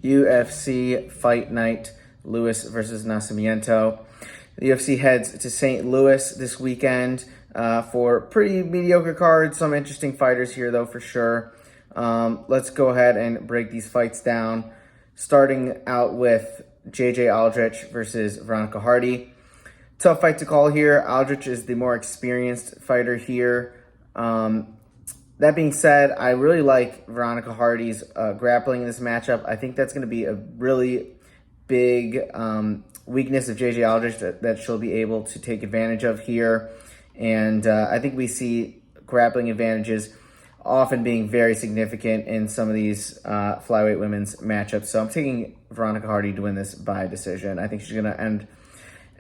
UFC Fight Night, Lewis versus Nascimento. The UFC heads to St. Louis this weekend for pretty mediocre cards. Some interesting fighters here, though, for sure. Let's go ahead and break these fights down, starting out with J.J. Aldrich versus Veronica Hardy. Tough fight to call here. Aldrich is the more experienced fighter here. That being said, I really like Veronica Hardy's grappling in this matchup. I think that's going to be a really big weakness of J.J. Aldrich that she'll be able to take advantage of here. And I think we see grappling advantages often being very significant in some of these flyweight women's matchups. So I'm taking Veronica Hardy to win this by decision. I think she's going to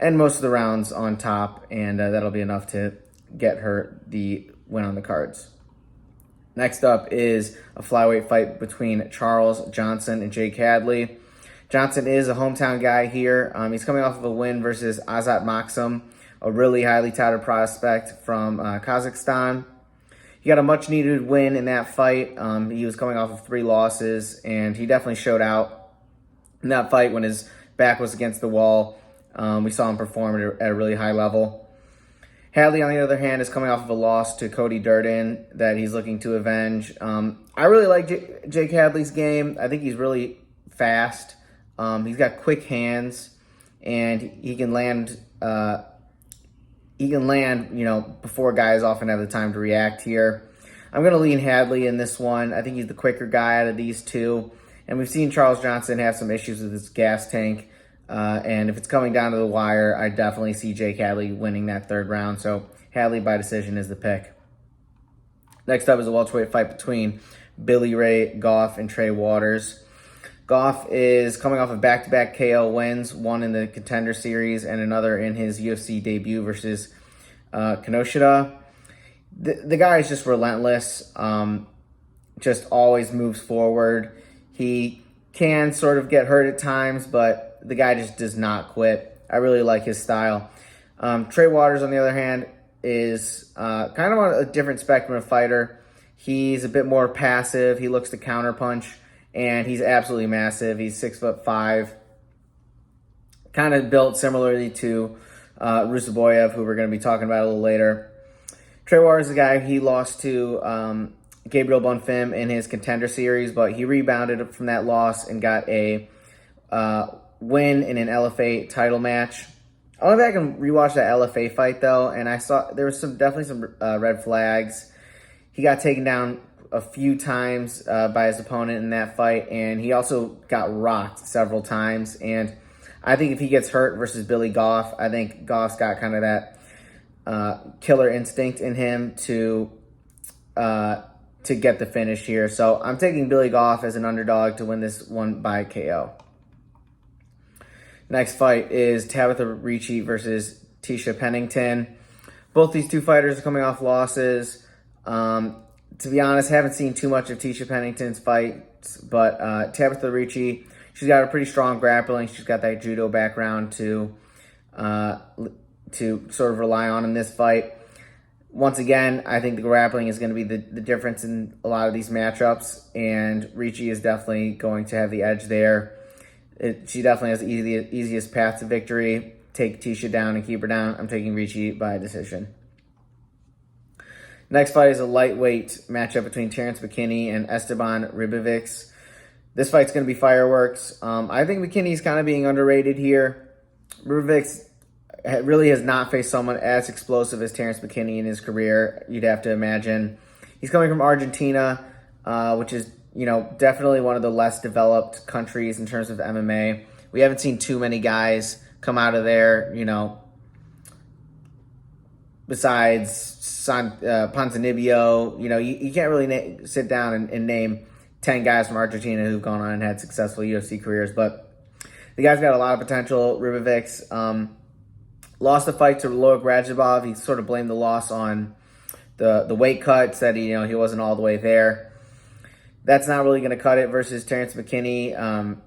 end most of the rounds on top, and that'll be enough to get her the win on the cards. Next up is a flyweight fight between Charles Johnson and Jake Hadley. Johnson is a hometown guy here. He's coming off of a win versus Azat Maksum, a really highly touted prospect from Kazakhstan. He got a much-needed win in that fight. He was coming off of 3 losses, and he definitely showed out in that fight when his back was against the wall. We saw him perform at a really high level. Hadley, on the other hand, is coming off of a loss to Cody Durden that he's looking to avenge. I really like Jake Hadley's game. I think he's really fast. He's got quick hands, and he can land. Before guys often have the time to react here. I'm going to lean Hadley in this one. I think he's the quicker guy out of these two. And we've seen Charles Johnson have some issues with his gas tank. And if it's coming down to the wire, I definitely see Jake Hadley winning that 3rd round. So Hadley by decision is the pick. Next up is a welterweight fight between Billy Ray Goff and Trey Waters. Goff is coming off of back-to-back KO wins, one in the Contender Series and another in his UFC debut versus Kinoshita. The guy is just relentless, just always moves forward. He can sort of get hurt at times, but the guy just does not quit. I really like his style. Trey Waters, on the other hand, is kind of on a different spectrum of fighter. He's a bit more passive. He looks to counterpunch, and he's absolutely massive. He's 6'5", kind of built similarly to Ruziboev, who we're going to be talking about a little later. Trey Waters is a guy, he lost to Gabriel Bonfim in his Contender Series, but he rebounded from that loss and got a win in an LFA title match. I went back and rewatched that LFA fight, though, and I saw there was definitely some red flags. He got taken down a few times by his opponent in that fight, and he also got rocked several times. And I think if he gets hurt versus Billy Goff, I think Goff's got kind of that killer instinct in him to get the finish here. So I'm taking Billy Goff as an underdog to win this one by KO. Next fight is Tabatha Ricci versus Tecia Pennington. Both these two fighters are coming off losses. To be honest, haven't seen too much of Tecia Pennington's fights, but Tabatha Ricci, she's got a pretty strong grappling. She's got that judo background to sort of rely on in this fight. Once again, I think the grappling is going to be the difference in a lot of these matchups, and Ricci is definitely going to have the edge there. She definitely has the easiest path to victory. Take Tecia down and keep her down. I'm taking Ricci by decision. Next fight is a lightweight matchup between Terrance McKinney and Esteban Ribovics. This fight's going to be fireworks. I think McKinney's kind of being underrated here. Ribovics really has not faced someone as explosive as Terrance McKinney in his career, you'd have to imagine. He's coming from Argentina, which is definitely one of the less developed countries in terms of MMA. We haven't seen too many guys come out of there, besides Ponzinibbio. You can't really sit down and name 10 guys from Argentina who've gone on and had successful UFC careers, but the guy's got a lot of potential. Ribovics lost the fight to Loic Radzhabov. He sort of blamed the loss on the weight cut, said he wasn't all the way there. That's not really going to cut it versus Terrance McKinney.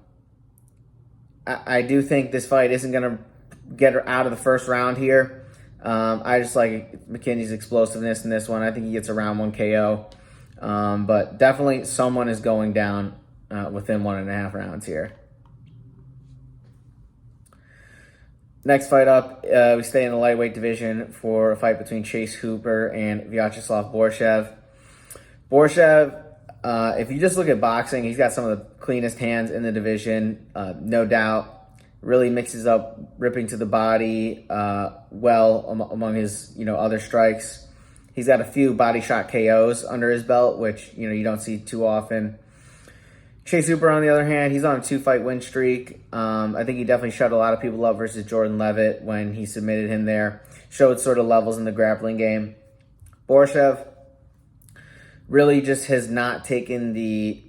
I do think this fight isn't going to get her out of the first round here. I just like McKinney's explosiveness in this one. I think he gets a round 1 KO. But definitely someone is going down within 1.5 rounds here. Next fight up, we stay in the lightweight division for a fight between Chase Hooper and Viacheslav Borshchev. Borshchev, if you just look at boxing, he's got some of the cleanest hands in the division, no doubt. Really mixes up ripping to the body well among his other strikes. He's got a few body shot KOs under his belt, which you don't see too often. Chase Hooper, on the other hand, he's on a 2-fight win streak. I think he definitely shut a lot of people up versus Jordan Levitt when he submitted him there. Showed sort of levels in the grappling game. Borshchev really just has not taken the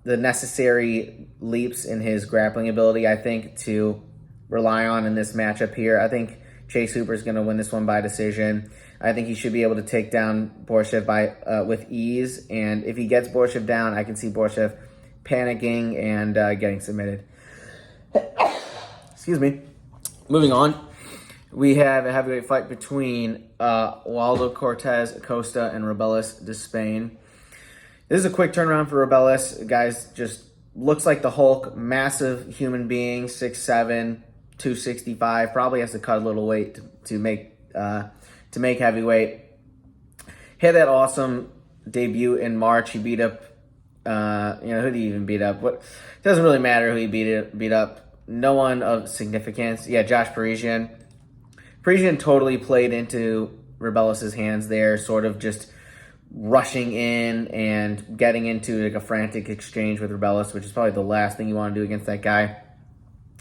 necessary leaps in his grappling ability, I think, to rely on in this matchup here. I think Chase Hooper is going to win this one by decision. I think he should be able to take down Borshchev with ease, and if he gets Borshchev down, I can see Borshchev panicking and getting submitted. Excuse me. Moving on, we have a heavyweight fight between Waldo Cortes-Acosta and Robelis Despaigne. This is a quick turnaround for Robelis. Guys just looks like the Hulk, massive human being, 6'7", 265. Probably has to cut a little weight to make heavyweight. He had that awesome debut in March. He beat up, who did he even beat up? It doesn't really matter who he beat up. No one of significance. Yeah, Josh Parisian. Parisian totally played into Robelis' hands there, sort of just rushing in and getting into like a frantic exchange with Robelis, which is probably the last thing you want to do against that guy.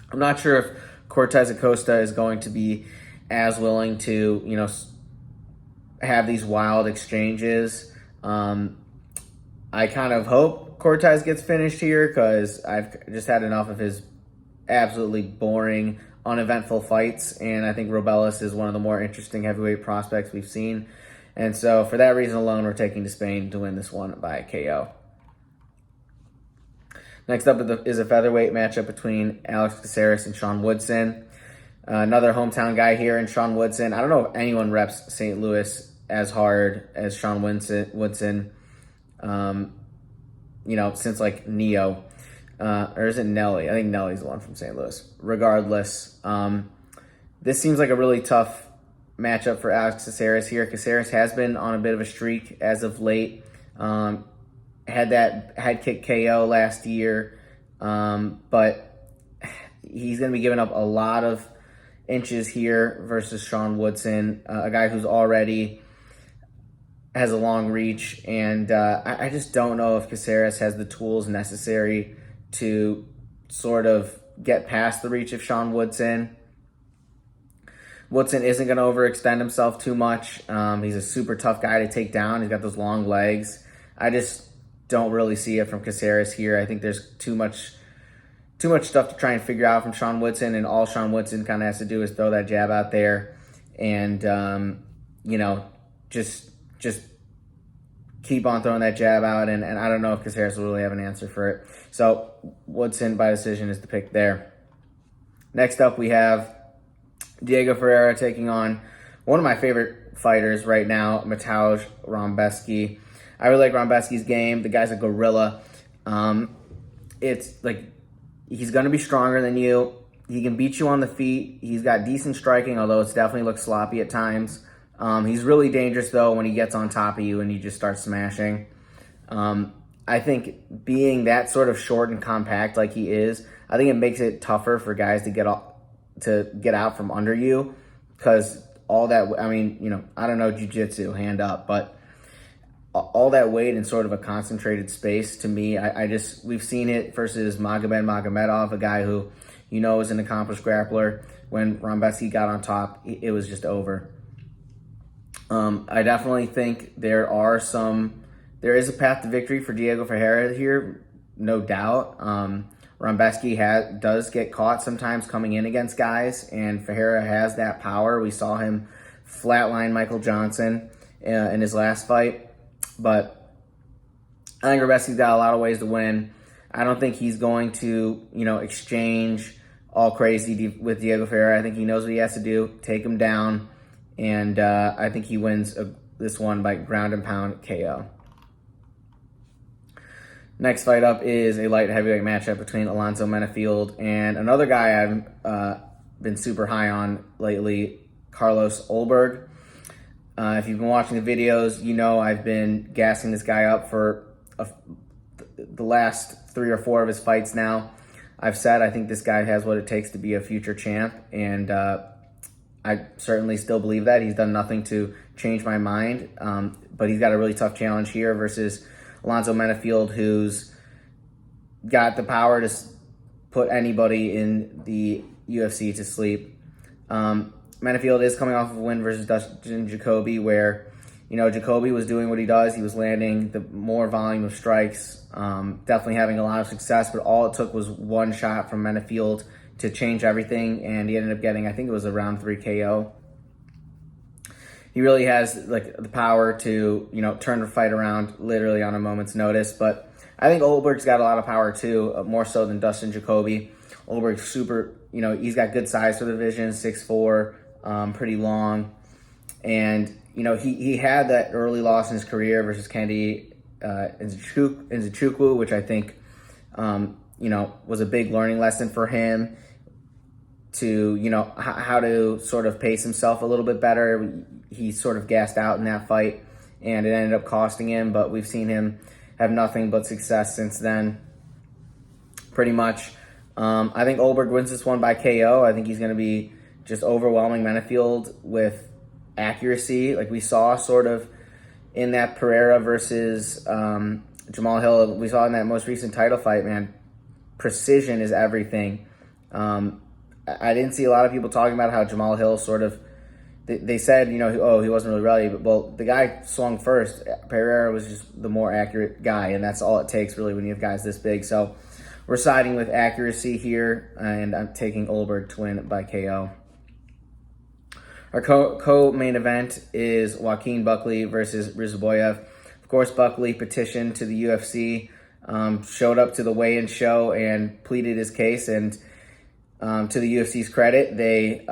I'm not sure if Cortes-Acosta is going to be as willing to, have these wild exchanges. I kind of hope Cortes gets finished here because I've just had enough of his absolutely boring, uneventful fights, and I think Robelis is one of the more interesting heavyweight prospects we've seen. And so for that reason alone, we're taking Despaigne to win this one by KO. Next up is a featherweight matchup between Alex Caceres and Sean Woodson. Another hometown guy here in Sean Woodson. I don't know if anyone reps St. Louis as hard as Sean Woodson, since like Neo. Or is it Nelly? I think Nelly's the one from St. Louis. Regardless, this seems like a really tough matchup for Alex Caceres here. Caceres has been on a bit of a streak as of late. Had that head kick KO last year, but he's going to be giving up a lot of inches here versus Sean Woodson, a guy who's already has a long reach, and I just don't know if Caceres has the tools necessary to sort of get past the reach of Sean Woodson. Woodson isn't going to overextend himself too much. He's a super tough guy to take down. He's got those long legs. I just don't really see it from Caceres here. I think there's too much stuff to try and figure out from Sean Woodson, and all Sean Woodson kind of has to do is throw that jab out there and, just keep on throwing that jab out, and I don't know if Caceres will really have an answer for it. So Woodson by decision is the pick there. Next up, we have Diego Ferreira taking on one of my favorite fighters right now, Mateusz Rębecki. I really like Rębecki's game. The guy's a gorilla. It's like he's going to be stronger than you. He can beat you on the feet. He's got decent striking, although it's definitely looks sloppy at times. He's really dangerous, though, when he gets on top of you and you just start smashing. I think being that sort of short and compact like he is, I think it makes it tougher for guys to get out from under you, because all that, I don't know jiu-jitsu, hand up, but all that weight in sort of a concentrated space, to me, we've seen it versus Magomed Magomedov, a guy who, is an accomplished grappler. When Rębecki got on top, it was just over. I definitely think there is a path to victory for Diego Ferreira here, no doubt. Rębecki does get caught sometimes coming in against guys, and Ferreira has that power. We saw him flatline Michael Johnson in his last fight. But I think Rębecki's got a lot of ways to win. I don't think he's going to, exchange all crazy with Diego Ferreira. I think he knows what he has to do, take him down, and I think he wins this one by ground and pound KO. Next fight up is a light heavyweight matchup between Alonzo Menifield and another guy I've been super high on lately, Carlos Ulberg. If you've been watching the videos, you know I've been gassing this guy up for the last 3 or 4 of his fights now. I've said I think this guy has what it takes to be a future champ, and I certainly still believe that. He's done nothing to change my mind, but he's got a really tough challenge here versus Alonzo Menifield, who's got the power to put anybody in the UFC to sleep. Menifield is coming off of a win versus Dustin Jacoby, where, Jacoby was doing what he does. He was landing the more volume of strikes, definitely having a lot of success, but all it took was one shot from Menifield to change everything, and he ended up getting, I think it was a round 3 KO. He really has the power to, turn the fight around literally on a moment's notice. But I think Ulberg's got a lot of power too, more so than Dustin Jacoby. Ulberg's super, he's got good size for the division, 6'4", pretty long. And, he had that early loss in his career versus Kennedy Nzechukwu, which I think, was a big learning lesson for him to, how to sort of pace himself a little bit better. He sort of gassed out in that fight, and it ended up costing him, but we've seen him have nothing but success since then, pretty much. I think Ulberg wins this one by KO. I think he's going to be just overwhelming Menifield with accuracy, like we saw sort of in that Ferreira versus Jamal Hill. We saw in that most recent title fight, man. Precision is everything. I didn't see a lot of people talking about how Jamal Hill sort of, they said, he wasn't really ready, but the guy swung first. Ferreira was just the more accurate guy, and that's all it takes really when you have guys this big. So we're siding with accuracy here, and I'm taking Ulberg to win by KO. Our co-main event is Joaquin Buckley versus Ruziboev. Of course, Buckley petitioned to the UFC, showed up to the weigh-in show and pleaded his case, and to the UFC's credit, they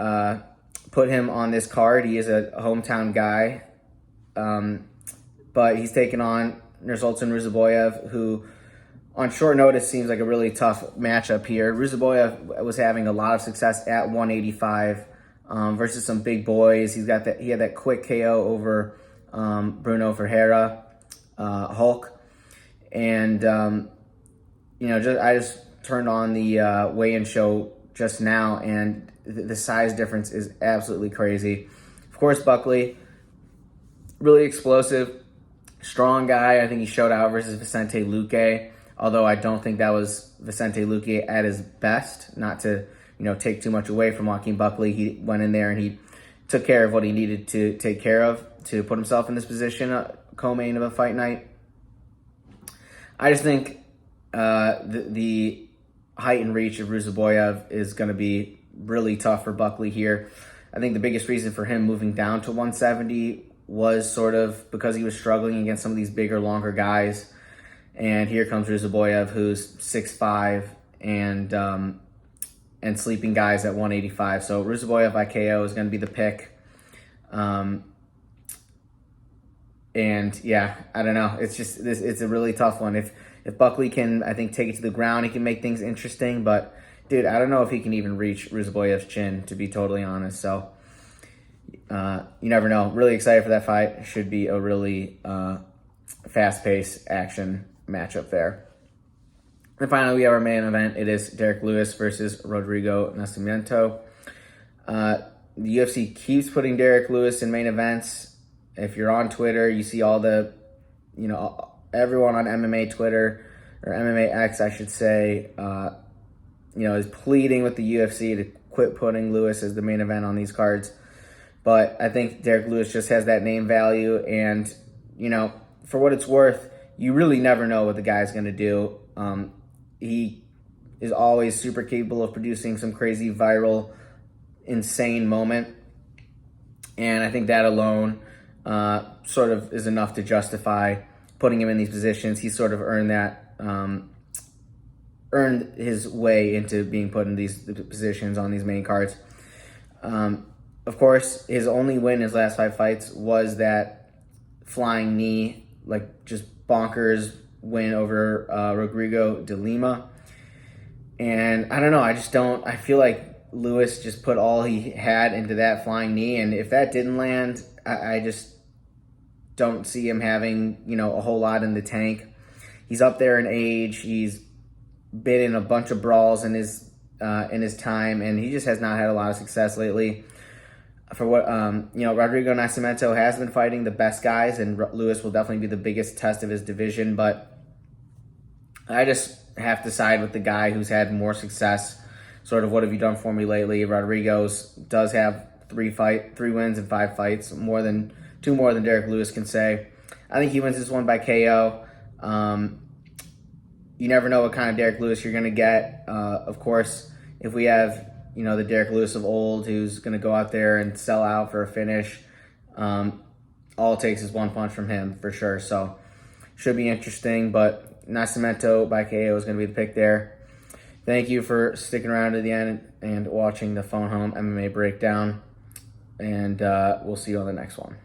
put him on this card. He is a hometown guy, but he's taken on Nursulton Ruziboev, who on short notice seems like a really tough matchup here. Ruziboev was having a lot of success at 185 versus some big boys. He had that quick KO over Bruno Ferreira, Hulk, and I just turned on the weigh-in show just now, and the size difference is absolutely crazy. Of course, Buckley, really explosive, strong guy. I think he showed out versus Vicente Luque, although I don't think that was Vicente Luque at his best. Not to, take too much away from Joaquin Buckley. He went in there and he took care of what he needed to take care of to put himself in this position, co-main of a fight night. I just think the height and reach of Ruziboev is going to be really tough for Buckley here. I think the biggest reason for him moving down to 170 was sort of because he was struggling against some of these bigger, longer guys. And here comes Ruziboev, who's 6'5", and sleeping guys at 185. So Ruziboev by KO is going to be the pick. And yeah, I don't know. It's just it's a really tough one. If Buckley can, I think, take it to the ground, he can make things interesting. But, dude, I don't know if he can even reach Ruziboev's chin, to be totally honest. So, you never know. Really excited for that fight. Should be a really fast-paced action matchup there. And finally, we have our main event. It is Derek Lewis versus Rodrigo Nascimento. The UFC keeps putting Derek Lewis in main events. If you're on Twitter, you see all the, everyone on MMA Twitter, or MMA X, I should say, is pleading with the UFC to quit putting Lewis as the main event on these cards. But I think Derek Lewis just has that name value, and, for what it's worth, you really never know what the guy's going to do. He is always super capable of producing some crazy, viral, insane moment. And I think that alone sort of is enough to justify putting him in these positions. He's sort of earned that, earned his way into being put in these positions on these main cards. Of course, his only win in his last 5 fights was that flying knee, just bonkers win over Rodrigo de Lima. And I don't know, I feel like Lewis just put all he had into that flying knee, and if that didn't land, I just don't see him having, a whole lot in the tank. He's up there in age. He's been in a bunch of brawls in his time, and he just has not had a lot of success lately. For what Rodrigo Nascimento has been fighting the best guys, and Lewis will definitely be the biggest test of his division, but I just have to side with the guy who's had more success. Sort of, what have you done for me lately? Rodrigo's does have 3 wins in 5 fights, two more than Derek Lewis can say. I think he wins this one by KO. You never know what kind of Derek Lewis you're going to get. Of course, if we have, the Derek Lewis of old who's going to go out there and sell out for a finish, all it takes is one punch from him for sure. So, should be interesting, but Nascimento by KO is going to be the pick there. Thank you for sticking around to the end and watching the Phone Home MMA breakdown, and we'll see you on the next one.